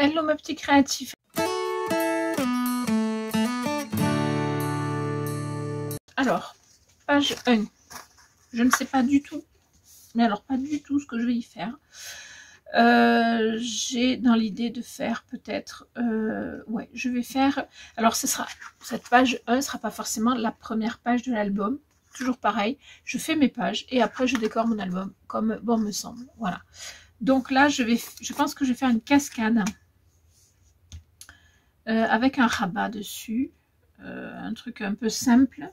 Hello mes petits créatifs. Alors, page 1. Je ne sais pas du tout, mais alors pas du tout ce que je vais y faire. J'ai dans l'idée de faire peut-être, ouais, je vais faire, alors ce sera, cette page 1 sera pas forcément la première page de l'album, toujours pareil, je fais mes pages et après je décore mon album comme bon me semble, voilà. Donc là, je pense que je vais faire une cascade avec un rabat dessus, un truc un peu simple.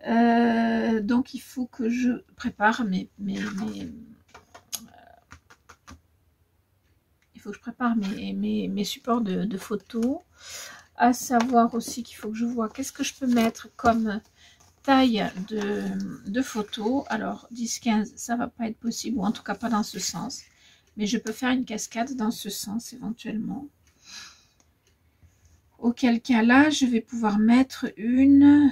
Donc il faut que je prépare il faut que je prépare mes supports de photos, à savoir aussi qu'il faut que je vois qu'est-ce que je peux mettre comme taille de photos. Alors 10-15 ça va pas être possible, ou en tout cas pas dans ce sens, mais je peux faire une cascade dans ce sens éventuellement, auquel cas là je vais pouvoir mettre une,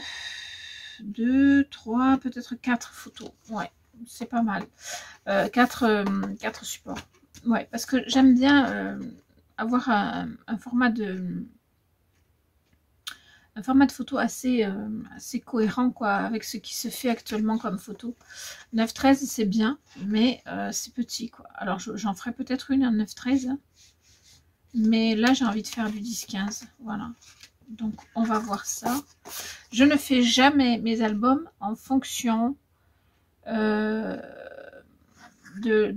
2, 3, peut-être 4 photos. Ouais, c'est pas mal. 4 supports. Ouais, parce que j'aime bien avoir un format de photo assez cohérent, quoi, avec ce qui se fait actuellement comme photo. 9-13 c'est bien, mais c'est petit, quoi. Alors j'en ferai peut-être une en 9-13, mais là j'ai envie de faire du 10-15, voilà. Donc on va voir ça. Je ne fais jamais mes albums en fonction de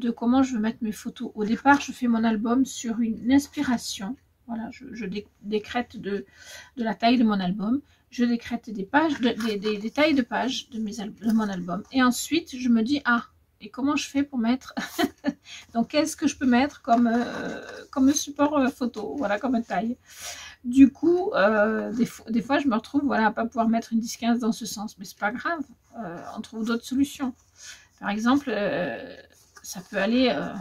comment je veux mettre mes photos. Au départ, je fais mon album sur une inspiration. Voilà, je décrète de la taille de mon album. Je décrète des pages, des tailles de pages de mon album. Et ensuite, je me dis, ah, et comment je fais pour mettre donc qu'est-ce que je peux mettre comme support photo, voilà, comme taille. Du coup, des fois je me retrouve, voilà, à pas pouvoir mettre une 10-15 dans ce sens, mais c'est pas grave, on trouve d'autres solutions. Par exemple, ça peut aller, alors,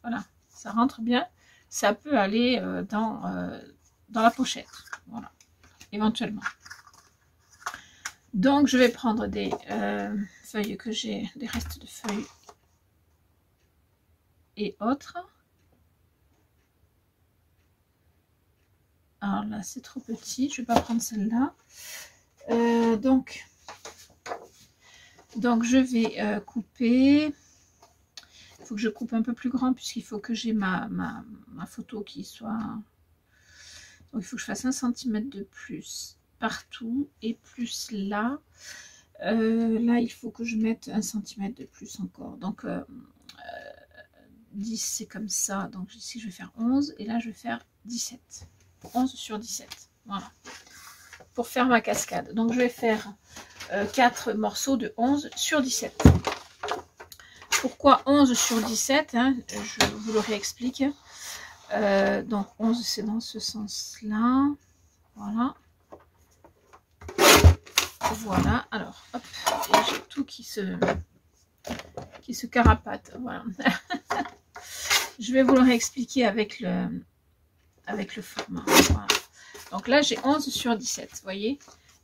voilà, ça rentre bien, ça peut aller dans la pochette, voilà, éventuellement. Donc je vais prendre des feuilles que j'ai, des restes de feuilles et autres. Alors là c'est trop petit, je vais pas prendre celle-là. Donc je vais couper. Il faut que je coupe un peu plus grand puisqu'il faut que j'ai ma photo qui soit... Donc il faut que je fasse 1 cm de plus partout et plus là. Là il faut que je mette 1 cm de plus encore. Donc 10 c'est comme ça. Donc ici je vais faire 11 et là je vais faire 17. 11 sur 17. Voilà. Pour faire ma cascade. Donc je vais faire 4 morceaux de 11 sur 17. Pourquoi 11 sur 17 hein, je vous le réexplique. Donc 11 c'est dans ce sens là, voilà, voilà. Alors hop, et j'ai tout qui se carapate, voilà. Je vais vous le réexpliquer avec le format, voilà. Donc là j'ai 11 sur 17, vous voyez,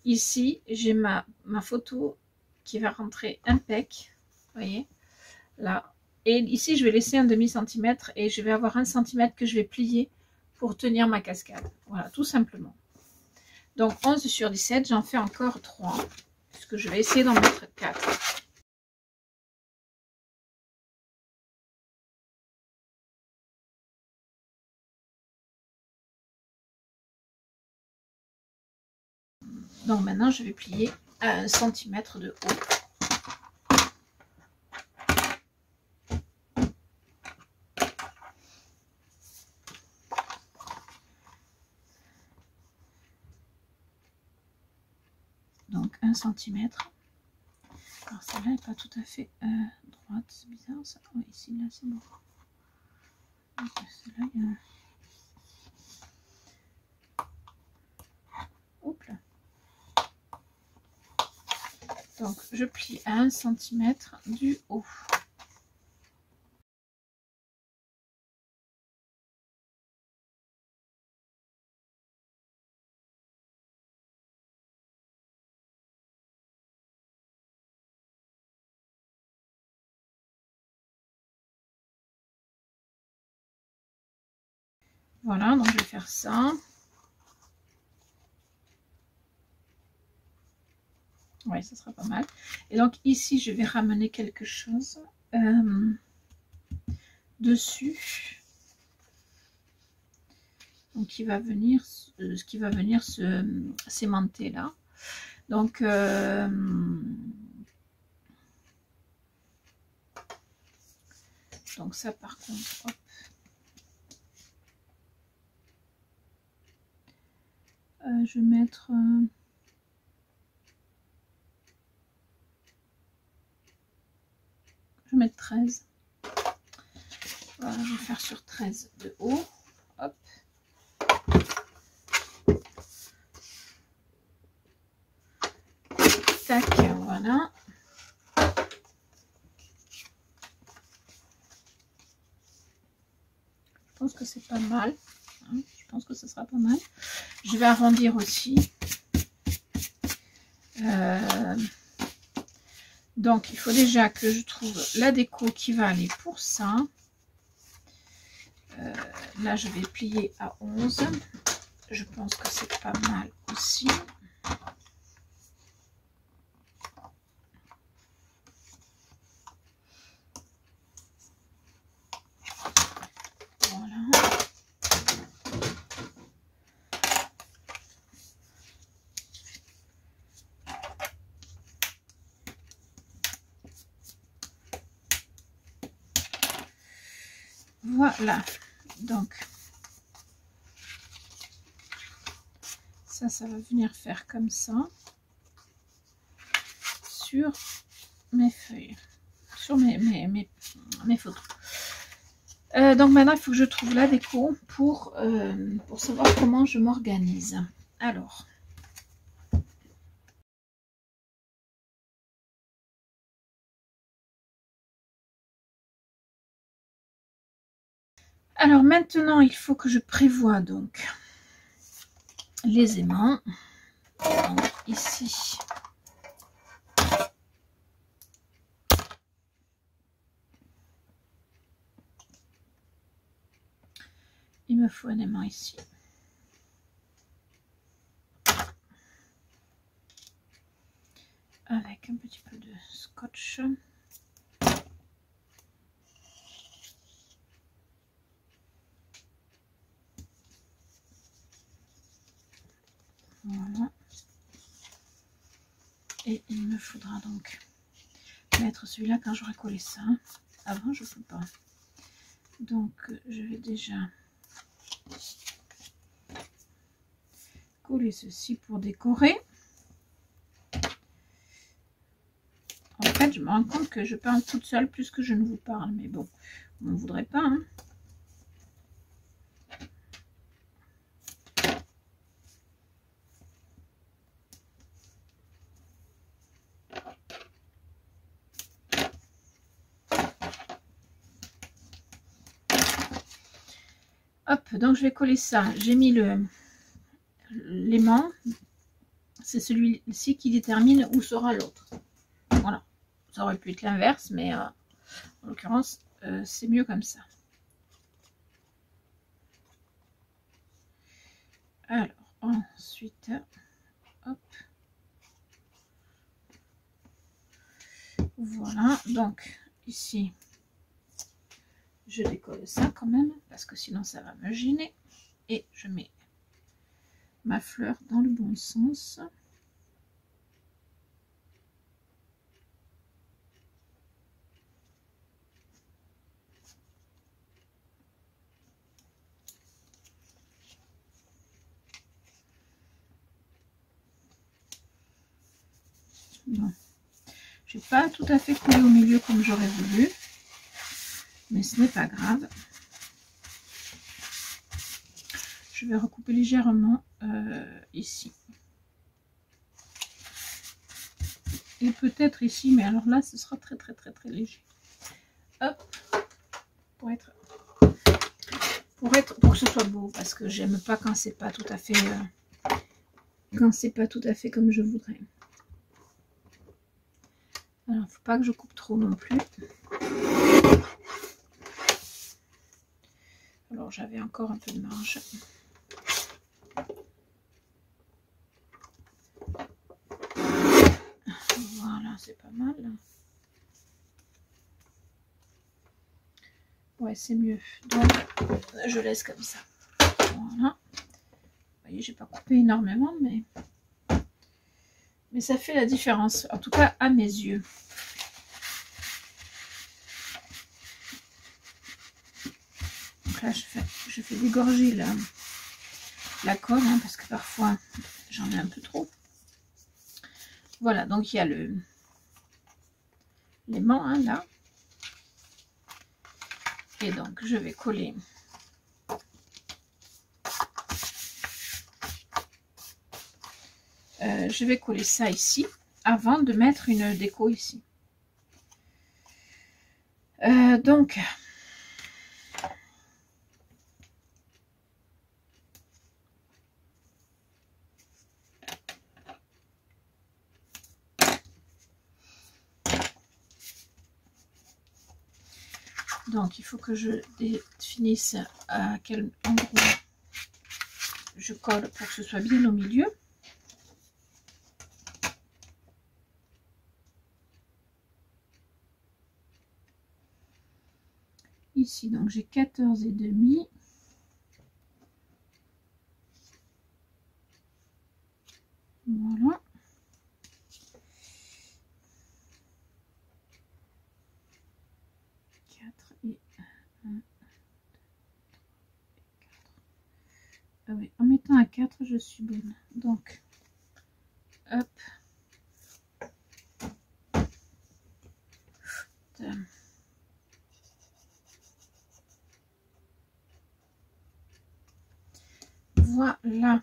ici j'ai ma photo qui va rentrer impec, vous voyez là. Et ici, je vais laisser un demi-centimètre et je vais avoir 1 centimètre que je vais plier pour tenir ma cascade. Voilà, tout simplement. Donc, 11 sur 17, j'en fais encore 3, puisque je vais essayer d'en mettre 4. Donc, maintenant, je vais plier à 1 centimètre de haut. Donc 1 centimètre. Alors celle-là n'est pas tout à fait droite, c'est bizarre ça. Oui, ici, là c'est bon. Celle-là, il y a... Hop là. Donc je plie à 1 centimètre du haut. Voilà, donc je vais faire ça. Ouais, ça sera pas mal. Et donc ici, je vais ramener quelque chose dessus. Donc qui va venir se s'aimanter là. Donc ça par contre, hop. Je vais mettre je vais mettre 13. Voilà, je vais faire sur 13 de haut. Hop. Tac, voilà. Je pense que c'est pas mal. Hein, je pense que ce sera pas mal. Je vais arrondir aussi. Donc, il faut déjà que je trouve la déco qui va aller pour ça. Là, je vais plier à 11. Je pense que c'est pas mal aussi. Voilà. Voilà. Donc, ça va venir faire comme ça sur mes feuilles, sur mes photos. Donc maintenant, il faut que je trouve la déco pour savoir comment je m'organise. Alors maintenant, il faut que je prévoie donc les aimants. Donc ici, il me faut un aimant ici. Avec un petit peu de scotch. Voilà. Et il me faudra donc mettre celui-là quand j'aurai collé ça. Avant, je ne peux pas. Donc, je vais déjà coller ceci pour décorer. En fait, je me rends compte que je parle toute seule plus que je ne vous parle. Mais bon, on ne voudrait pas. Hein. Hop, donc je vais coller ça. J'ai mis l'aimant. C'est celui-ci qui détermine où sera l'autre. Voilà. Ça aurait pu être l'inverse, mais en l'occurrence, c'est mieux comme ça. Alors, ensuite, hop. Voilà, donc ici, je décolle ça quand même, parce que sinon ça va me gêner. Et je mets ma fleur dans le bon sens. Bon. Je n'ai pas tout à fait collé au milieu comme j'aurais voulu, mais ce n'est pas grave. Je vais recouper légèrement ici. Et peut-être ici, mais alors là, ce sera très léger. Hop, pour que ce soit beau, parce que j'aime pas quand c'est pas tout à fait comme je voudrais. Alors, faut pas que je coupe trop non plus. Alors, j'avais encore un peu de marge. Voilà, c'est pas mal. Ouais, c'est mieux. Donc, je laisse comme ça. Voilà. Vous voyez, j'ai pas coupé énormément, mais ça fait la différence. En tout cas, à mes yeux. Donc là, je fais dégorger la colle, hein, parce que parfois, j'en ai un peu trop. Voilà, donc il y a l'aimant, hein, là. Et donc, je vais coller ça ici avant de mettre une déco ici. Donc, il faut que je définisse à quel endroit je colle pour que ce soit bien au milieu. Ici, donc j'ai 14,5. Voilà. Et 1, 2, 4. Ah oui, en mettant à 4, je suis bonne. Donc, hop. Voilà.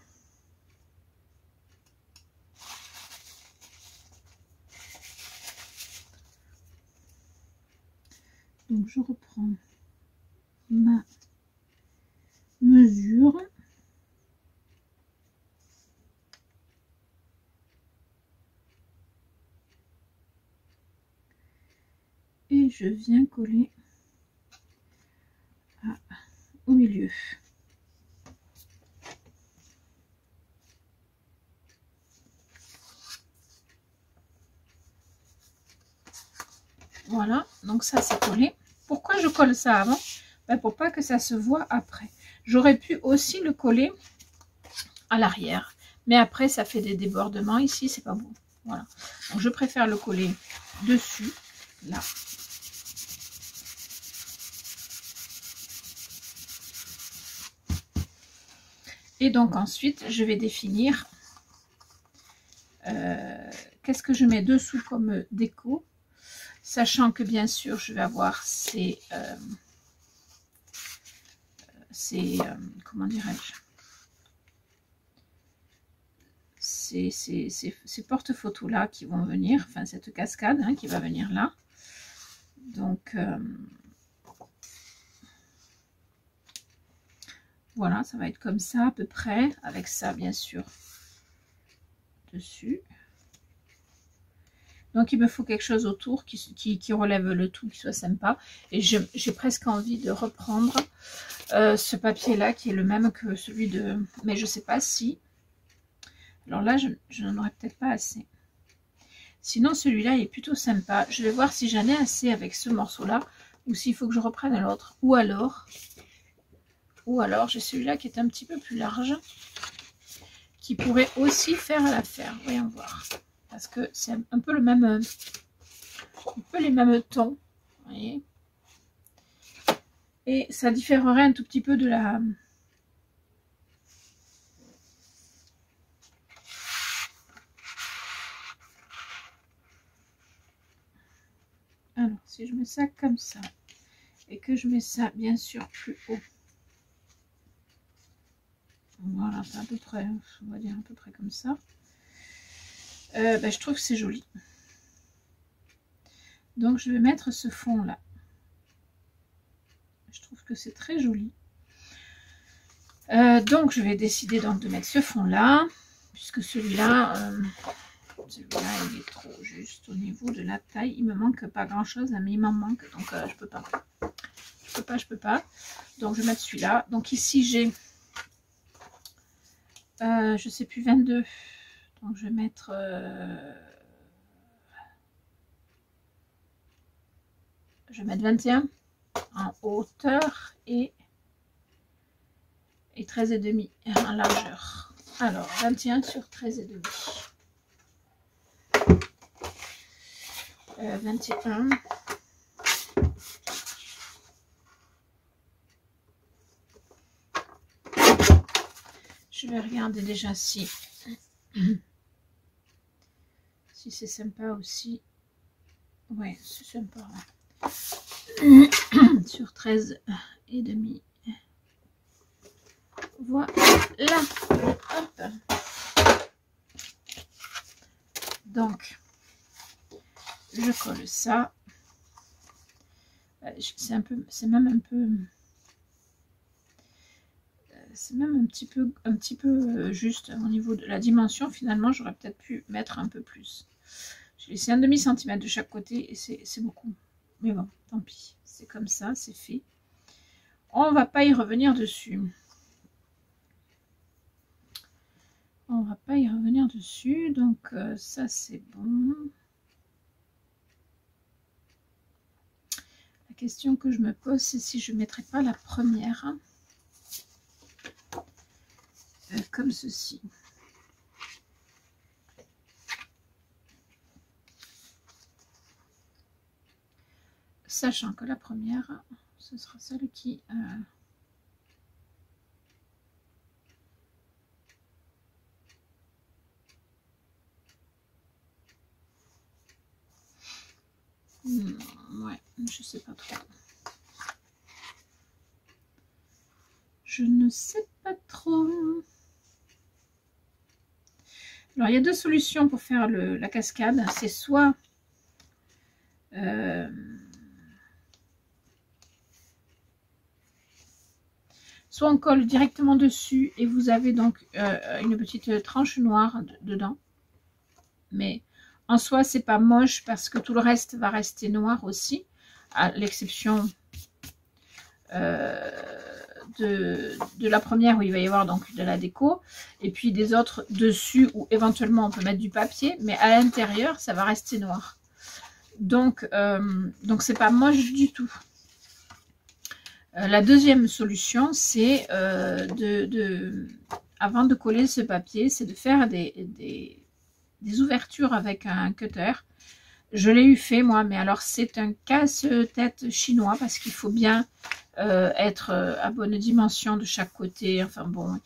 Donc, je reprends ma mesure. Et je viens coller au milieu. Voilà, donc ça c'est collé. Pourquoi je colle ça avant? Ben, pour pas que ça se voit après. J'aurais pu aussi le coller à l'arrière, mais après ça fait des débordements ici, c'est pas beau. Voilà, donc je préfère le coller dessus, là. Et donc ensuite je vais définir qu'est-ce que je mets dessous comme déco, sachant que bien sûr je vais avoir comment dirais-je, ces porte-photos là qui vont venir, enfin cette cascade, hein, qui va venir là. Donc voilà, ça va être comme ça à peu près, avec ça bien sûr dessus. Donc il me faut quelque chose autour qui relève le tout, qui soit sympa. Et j'ai presque envie de reprendre ce papier là qui est le même que celui de... Mais je sais pas si... Alors là je n'en aurais peut-être pas assez. Sinon celui-là il est plutôt sympa. Je vais voir si j'en ai assez avec ce morceau là, ou s'il faut que je reprenne l'autre. Ou alors j'ai celui-là qui est un petit peu plus large, qui pourrait aussi faire l'affaire. Voyons voir. Parce que c'est un peu le même, un peu les mêmes tons, vous voyez. Et ça différerait un tout petit peu de la... Alors, si je mets ça comme ça, et que je mets ça, bien sûr, plus haut. Voilà, c'est à peu près, on va dire à peu près comme ça. Ben, je trouve que c'est joli. Donc, je vais mettre ce fond-là. Je trouve que c'est très joli. Donc, je vais décider donc de mettre ce fond-là, puisque celui-là, il est trop juste au niveau de la taille. Il me manque pas grand-chose, mais il m'en manque, donc je peux pas. Je peux pas. Donc je vais mettre celui-là. Donc ici j'ai, je sais plus, 22. Donc je vais mettre... je vais mettre 21 en hauteur et 13,5 en largeur. Alors 21 sur 13,5. 21. Je vais regarder déjà si c'est sympa aussi. Ouais, c'est sympa. Sur 13,5. Voilà. Hop. Donc, je colle ça. C'est même un petit peu juste au niveau de la dimension. Finalement, j'aurais peut-être pu mettre un peu plus. J'ai laissé un demi-centimètre de chaque côté et c'est beaucoup. Mais bon, tant pis. C'est comme ça, c'est fait. On va pas y revenir dessus. On va pas y revenir dessus. Donc, ça, c'est bon. La question que je me pose, c'est si je ne mettrais pas la première comme ceci. Sachant que la première, ce sera celle qui... ouais, je sais pas trop. Je ne sais pas trop. Alors, il y a deux solutions pour faire la cascade. C'est soit... soit on colle directement dessus et vous avez donc une petite tranche noire dedans. Mais en soi, c'est pas moche parce que tout le reste va rester noir aussi, à l'exception de la première où il va y avoir donc de la déco, et puis des autres dessus où éventuellement on peut mettre du papier, mais à l'intérieur, ça va rester noir. Donc c'est pas moche du tout. La deuxième solution, c'est avant de coller ce papier, c'est de faire des ouvertures avec un cutter. Je l'ai eu fait moi, mais alors c'est un casse-tête chinois parce qu'il faut bien être à bonne dimension de chaque côté. Enfin bon,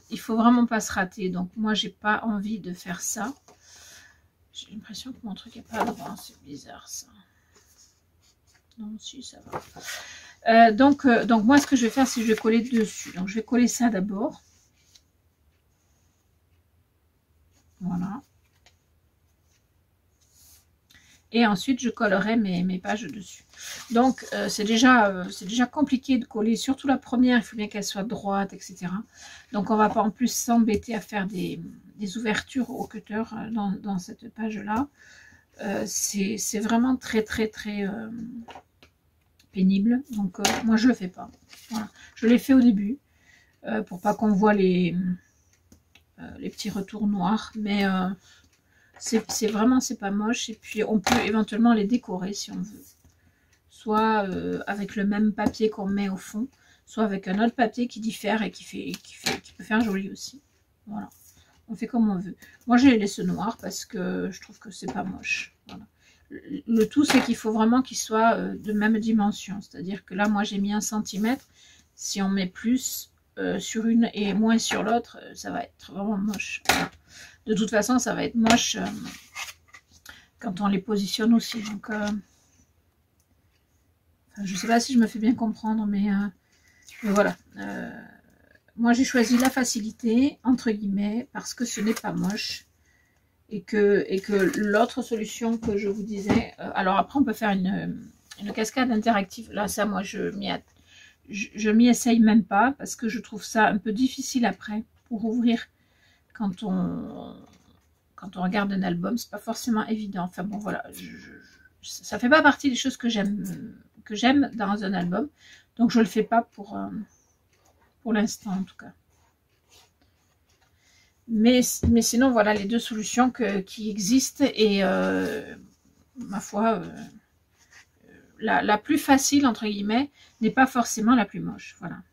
il faut vraiment pas se rater. Donc moi, j'ai pas envie de faire ça. J'ai l'impression que mon truc est pas droit. C'est bizarre ça. Non, si, ça va. Donc moi, ce que je vais faire, c'est que je vais coller dessus. Donc je vais coller ça d'abord. Voilà. Et ensuite, je collerai mes pages dessus. Donc, c'est déjà compliqué de coller, surtout la première, il faut bien qu'elle soit droite, etc. Donc, on ne va pas en plus s'embêter à faire des ouvertures au cutter dans cette page-là. C'est vraiment très pénible. Donc, moi, je ne le fais pas. Voilà. Je l'ai fait au début, pour pas qu'on voit les petits retours noirs. Mais... c'est vraiment, c'est pas moche. Et puis on peut éventuellement les décorer si on veut, soit avec le même papier qu'on met au fond, soit avec un autre papier qui diffère et qui peut faire joli aussi. Voilà, on fait comme on veut. Moi je les laisse noirs parce que je trouve que c'est pas moche. Voilà. Le tout, c'est qu'il faut vraiment qu'ils soient de même dimension, c'est à dire que là moi j'ai mis 1 cm. Si on met plus sur une et moins sur l'autre, ça va être vraiment moche. Voilà. De toute façon, ça va être moche quand on les positionne aussi. Donc, je ne sais pas si je me fais bien comprendre, mais voilà. Moi, j'ai choisi la facilité, entre guillemets, parce que ce n'est pas moche. Et que l'autre solution que je vous disais... alors après, on peut faire une cascade interactive. Là, ça, moi, je m'y essaye même pas, parce que je trouve ça un peu difficile après, pour ouvrir. Quand on regarde un album, c'est pas forcément évident. Enfin bon, voilà, ça fait pas partie des choses que j'aime dans un album. Donc je le fais pas pour l'instant en tout cas. Mais sinon, voilà les deux solutions qui existent. Et ma foi, la plus facile, entre guillemets, n'est pas forcément la plus moche. Voilà.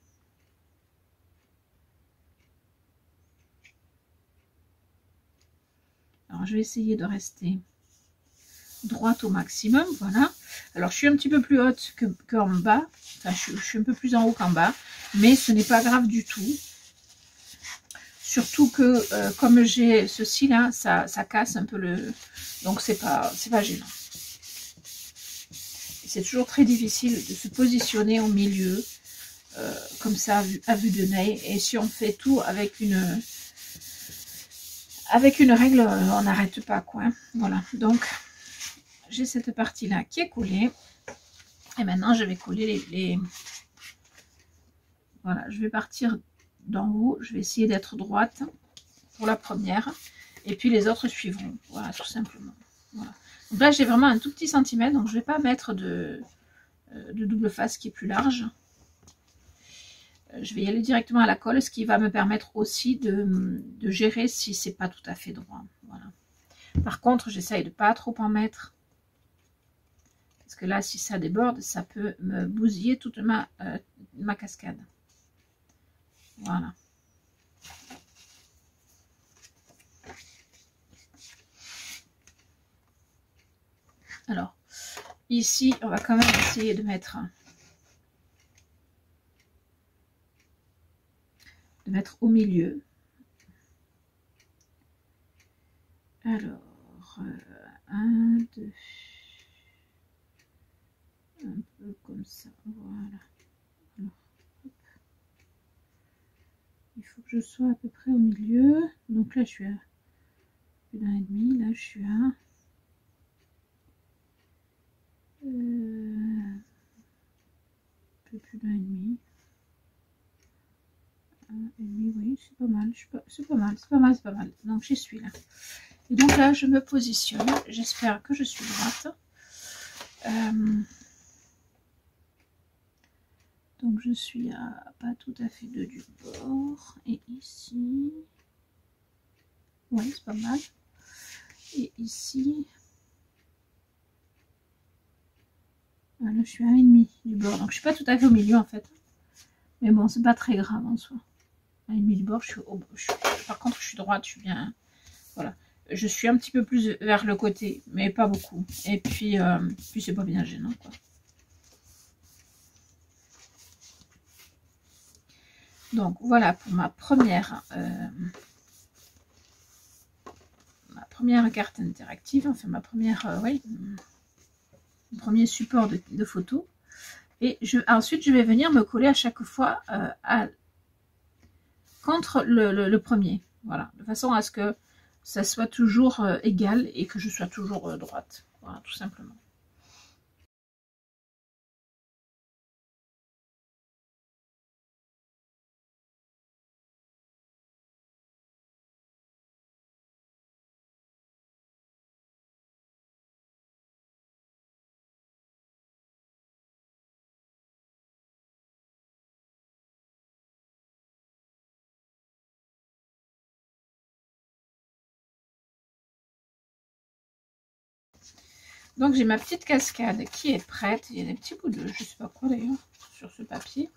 Alors, je vais essayer de rester droite au maximum. Voilà. Alors, je suis un petit peu plus haute qu'en bas. Enfin, je suis un peu plus en haut qu'en bas. Mais ce n'est pas grave du tout. Surtout que, comme j'ai ceci là, ça casse un peu le... Donc, c'est pas gênant. C'est toujours très difficile de se positionner au milieu, comme ça, à vue de nez. Et si on fait tout avec une règle, on n'arrête pas, quoi. Voilà, donc, j'ai cette partie-là qui est collée. Et maintenant, je vais coller les... Voilà, je vais partir d'en haut. Je vais essayer d'être droite pour la première. Et puis, les autres suivront. Voilà, tout simplement. Voilà. Donc là, j'ai vraiment un tout petit centimètre. Donc, je ne vais pas mettre de double face qui est plus large. Je vais y aller directement à la colle, ce qui va me permettre aussi de gérer si c'est pas tout à fait droit. Voilà. Par contre, j'essaye de pas trop en mettre. Parce que là, si ça déborde, ça peut me bousiller toute ma cascade. Voilà. Alors, ici, on va quand même essayer de mettre au milieu. Alors, 1, 2, un peu comme ça, voilà. Alors, hop. Il faut que je sois à peu près au milieu. Donc là, je suis à plus d'un et demi. Là, je suis à un peu plus d'un et demi. Oui, c'est pas mal, c'est pas mal. Donc j'y suis là. Et donc là, je me positionne. J'espère que je suis droite. Donc je suis à pas tout à fait deux du bord. Et ici, oui, c'est pas mal. Et ici, là, je suis à 1,5 du bord. Donc je suis pas tout à fait au milieu en fait. Mais bon, c'est pas très grave en soi. 1,5 du bord, par contre, je suis droite, je suis bien. Voilà. Je suis un petit peu plus vers le côté, mais pas beaucoup. Et puis c'est pas bien gênant, quoi. Donc, voilà pour ma première carte interactive. Enfin, ma première, oui, mon premier support de photo. Et ensuite, je vais venir me coller à chaque fois contre le premier. Voilà, de façon à ce que ça soit toujours égal et que je sois toujours droite. Voilà, tout simplement. Donc j'ai ma petite cascade qui est prête. Il y a des petits bouts de je sais pas quoi d'ailleurs sur ce papier.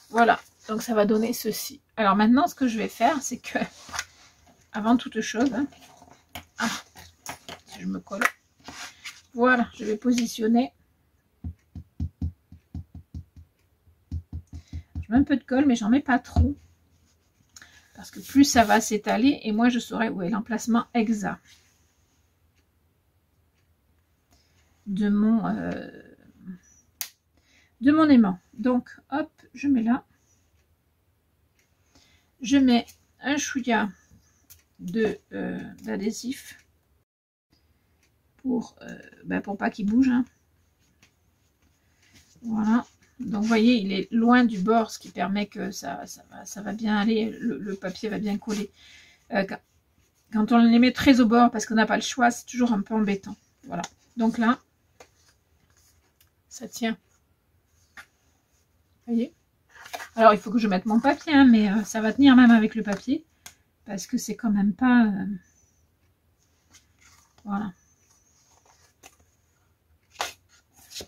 Voilà, donc ça va donner ceci. Alors maintenant, ce que je vais faire, c'est que, avant toute chose, hein, si je me colle, voilà, je vais positionner. Je mets un peu de colle, mais j'en mets pas trop. Parce que plus ça va s'étaler, et moi je saurai où est l'emplacement exact de mon aimant. Donc, hop, je mets là. Je mets un chouïa d'adhésif pour pas qu'il bouge. Hein. Voilà. Donc, vous voyez, il est loin du bord, ce qui permet que ça va bien aller. Le papier va bien coller. Quand on les met très au bord, parce qu'on n'a pas le choix, c'est toujours un peu embêtant. Voilà. Donc là, ça tient voyez. Alors, il faut que je mette mon papier, hein, mais ça va tenir même avec le papier. Parce que c'est quand même pas... Voilà.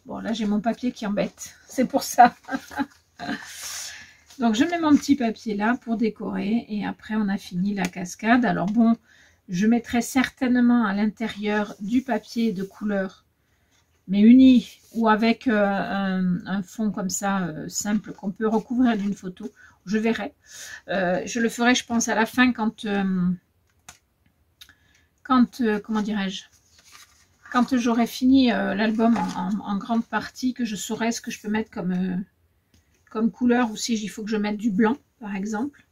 Bon, là, j'ai mon papier qui embête. C'est pour ça. Donc, je mets mon petit papier là pour décorer. Et après, on a fini la cascade. Alors, bon, je mettrai certainement à l'intérieur du papier de couleur, mais uni ou avec un fond comme ça, simple, qu'on peut recouvrir d'une photo. Je verrai. Je le ferai, je pense, à la fin quand comment dirais-je, quand j'aurai fini l'album en grande partie, que je saurai ce que je peux mettre comme couleur, ou si il faut que je mette du blanc, par exemple.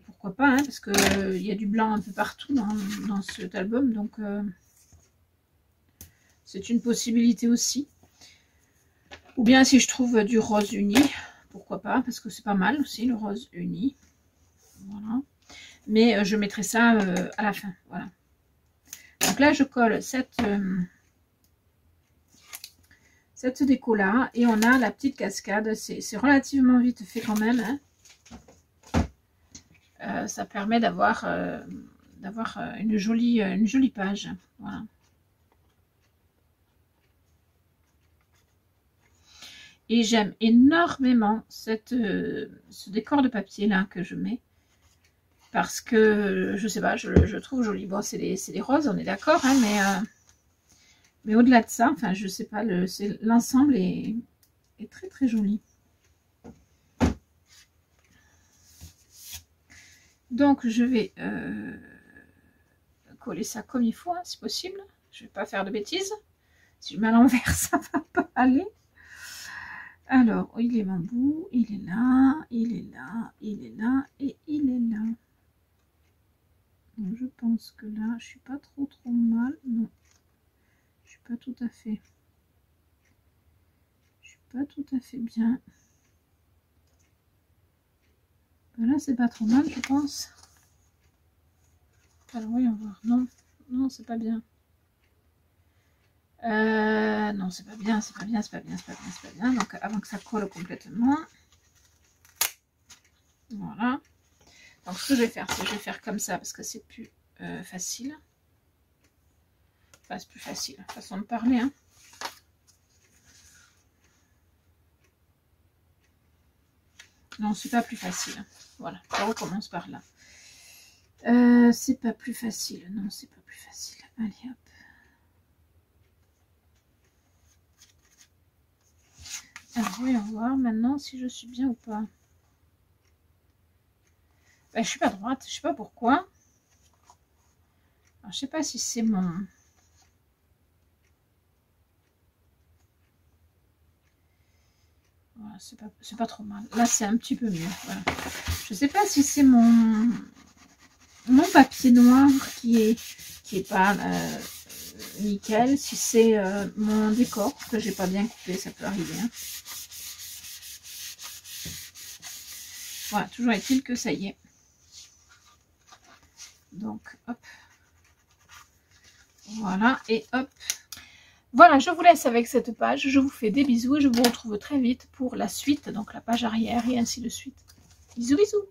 Pourquoi pas, hein, parce que il y a du blanc un peu partout dans cet album, donc c'est une possibilité aussi. Ou bien si je trouve du rose uni, pourquoi pas, parce que c'est pas mal aussi le rose uni. Voilà. Mais je mettrai ça à la fin, voilà. Donc là, je colle cette déco là, et on a la petite cascade. C'est relativement vite fait quand même, hein. Ça permet d'avoir une jolie page, voilà. Et j'aime énormément ce décor de papier là que je mets, parce que je sais pas, je trouve joli. Bon, c'est des roses, on est d'accord, hein, mais au-delà de ça, enfin, je sais pas, l'ensemble est très très joli. Donc, je vais coller ça comme il faut, hein, si possible. Je vais pas faire de bêtises. Si je mets à l'envers, ça va pas aller. Alors, il est mon bout, il est là, il est là, il est là et il est là. Donc, je pense que là, je suis pas trop mal. Non, je suis pas tout à fait. Je suis pas tout à fait bien. Ben là, c'est pas trop mal, je pense. Alors, voyons voir. Non, non, c'est pas bien. Non, c'est pas bien, c'est pas bien, c'est pas bien, c'est pas bien, c'est pas bien. Donc, avant que ça colle complètement. Voilà. Donc, ce que je vais faire, c'est que je vais faire comme ça parce que c'est plus facile. Enfin, c'est plus facile, façon de parler, hein. Non, c'est pas plus facile. Voilà, je recommence par là. C'est pas plus facile. Non, c'est pas plus facile. Allez, hop. Alors, voyons voir maintenant si je suis bien ou pas. Ben, je suis pas droite, je sais pas pourquoi. Alors, je sais pas si c'est mon... Voilà, c'est pas trop mal. Là, c'est un petit peu mieux. Voilà. Je sais pas si c'est mon papier noir qui est pas nickel, si c'est mon décor que j'ai pas bien coupé, ça peut arriver, hein. Voilà, toujours est-il que ça y est. Donc, hop. Voilà, et hop. Voilà, je vous laisse avec cette page. Je vous fais des bisous et je vous retrouve très vite pour la suite, donc la page arrière et ainsi de suite. Bisous, bisous.